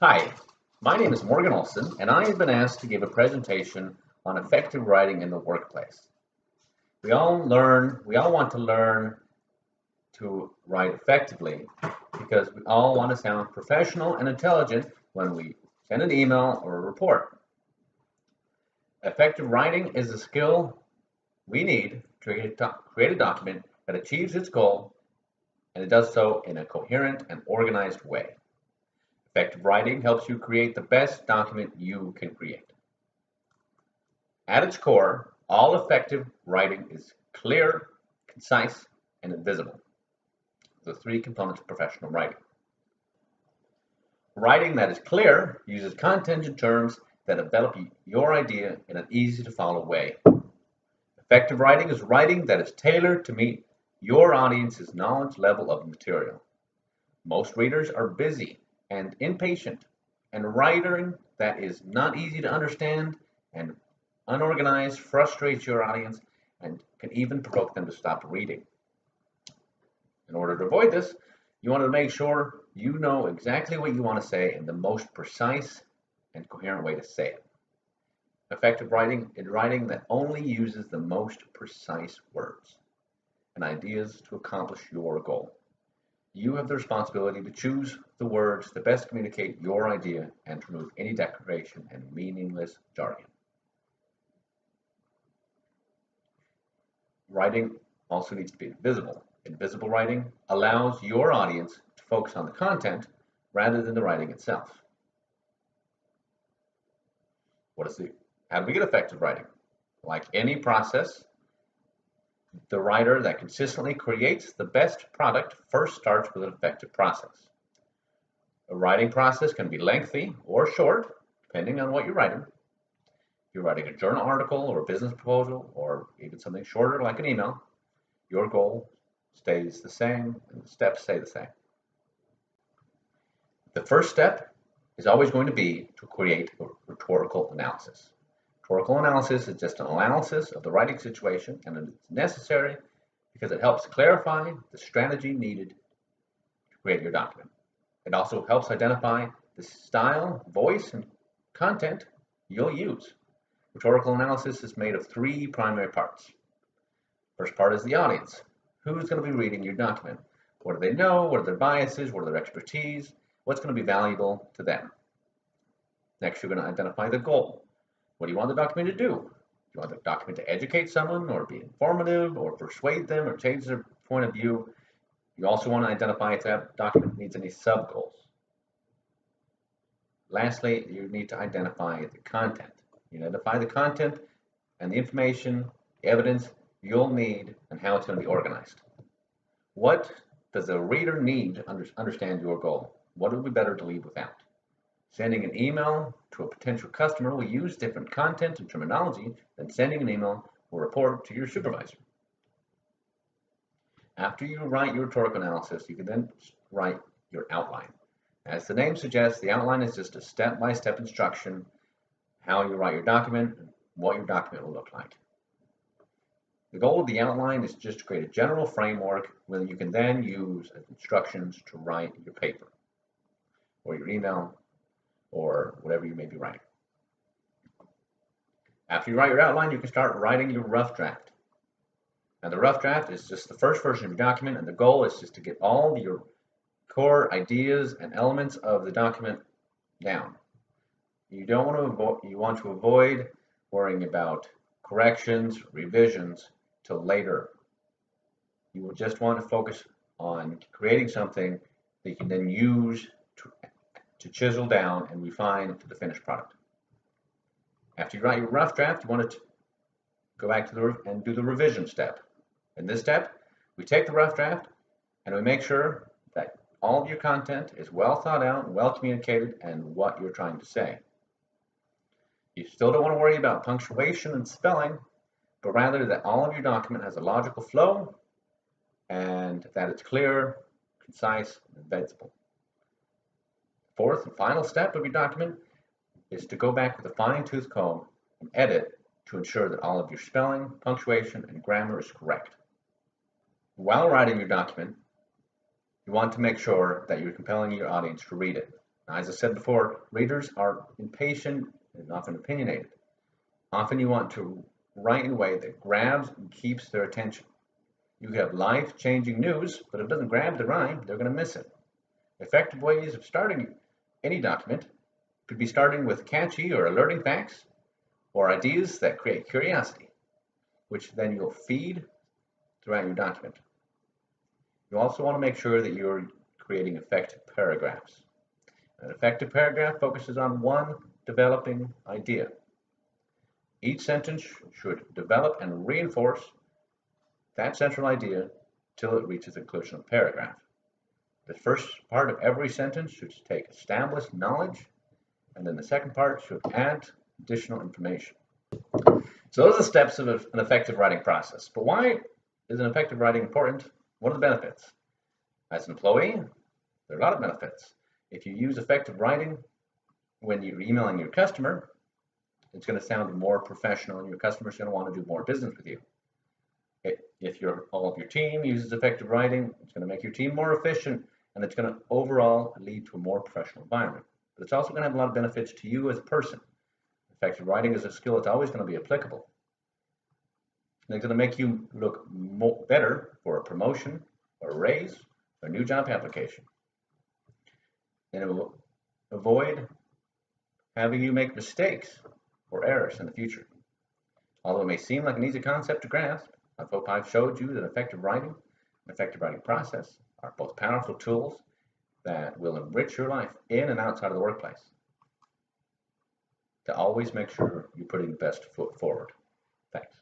Hi, my name is Morgan Olson, and I have been asked to give a presentation on effective writing in the workplace. We all want to learn to write effectively because we all want to sound professional and intelligent when we send an email or a report. Effective writing is a skill we need to create a document that achieves its goal, and it does so in a coherent and organized way. Effective writing helps you create the best document you can create. At its core, all effective writing is clear, concise, and invisible, the three components of professional writing. Writing that is clear uses content and terms that develop your idea in an easy to follow way. Effective writing is writing that is tailored to meet your audience's knowledge level of material. Most readers are busy and impatient, and writing that is not easy to understand and unorganized frustrates your audience and can even provoke them to stop reading. In order to avoid this, you want to make sure you know exactly what you want to say in the most precise and coherent way to say it. Effective writing is writing that only uses the most precise words and ideas to accomplish your goal. You have the responsibility to choose the words that best communicate your idea and to remove any decoration and meaningless jargon. Writing also needs to be visible. Invisible writing allows your audience to focus on the content rather than the writing itself. How do we get effective writing? Like any process, the writer that consistently creates the best product first starts with an effective process. A writing process can be lengthy or short, depending on what you're writing. If you're writing a journal article or a business proposal, or even something shorter like an email, your goal stays the same and the steps stay the same. The first step is always going to be to create a rhetorical analysis. Rhetorical analysis is just an analysis of the writing situation, and it's necessary because it helps clarify the strategy needed to create your document. It also helps identify the style, voice, and content you'll use. Rhetorical analysis is made of three primary parts. First part is the audience. Who's going to be reading your document? What do they know? What are their biases? What are their expertise? What's going to be valuable to them? Next, you're going to identify the goal. What do you want the document to do? Do you want the document to educate someone or be informative or persuade them or change their point of view? You also want to identify if that document needs any sub-goals. Lastly, you need to identify the content. You identify the content and the information, the evidence you'll need and how it's going to be organized. What does the reader need to understand your goal? What would be better to leave without? Sending an email to a potential customer will use different content and terminology than sending an email or report to your supervisor. After you write your rhetorical analysis, you can then write your outline. As the name suggests, the outline is just a step-by-step instruction how you write your document and what your document will look like. The goal of the outline is just to create a general framework where you can then use as instructions to write your paper or your email or whatever you may be writing. After you write your outline, you can start writing your rough draft. Now, the rough draft is just the first version of your document, and the goal is just to get all your core ideas and elements of the document down. You want to avoid worrying about corrections, revisions till later. You will just want to focus on creating something that you can then use to chisel down and refine to the finished product. After you write your rough draft, you want to go back to and do the revision step. In this step, we take the rough draft and we make sure that all of your content is well thought out, well communicated, and what you're trying to say. You still don't want to worry about punctuation and spelling, but rather that all of your document has a logical flow and that it's clear, concise, and legible. Fourth and final step of your document is to go back with a fine-tooth comb and edit to ensure that all of your spelling, punctuation, and grammar is correct. While writing your document, you want to make sure that you're compelling your audience to read it. Now, as I said before, readers are impatient and often opinionated. Often you want to write in a way that grabs and keeps their attention. You have life-changing news, but if it doesn't grab their eye, they're going to miss it. Effective ways of starting any document could be starting with catchy or alerting facts or ideas that create curiosity, which then you'll feed throughout your document. You also want to make sure that you're creating effective paragraphs. An effective paragraph focuses on one developing idea. Each sentence should develop and reinforce that central idea till it reaches the conclusion of the paragraph. The first part of every sentence should take established knowledge, and then the second part should add additional information. So those are the steps of an effective writing process. But why is an effective writing important? What are the benefits? As an employee, there are a lot of benefits. If you use effective writing when you're emailing your customer, it's going to sound more professional and your customer's going to want to do more business with you. If all of your team uses effective writing, it's going to make your team more efficient and it's going to overall lead to a more professional environment. But it's also going to have a lot of benefits to you as a person. Effective writing is a skill that's always going to be applicable. And it's going to make you look better for a promotion or a raise or a new job application. And it will avoid having you make mistakes or errors in the future. Although it may seem like an easy concept to grasp, I hope I've showed you that effective writing and effective writing process are both powerful tools that will enrich your life in and outside of the workplace. To always make sure you're putting the best foot forward. Thanks.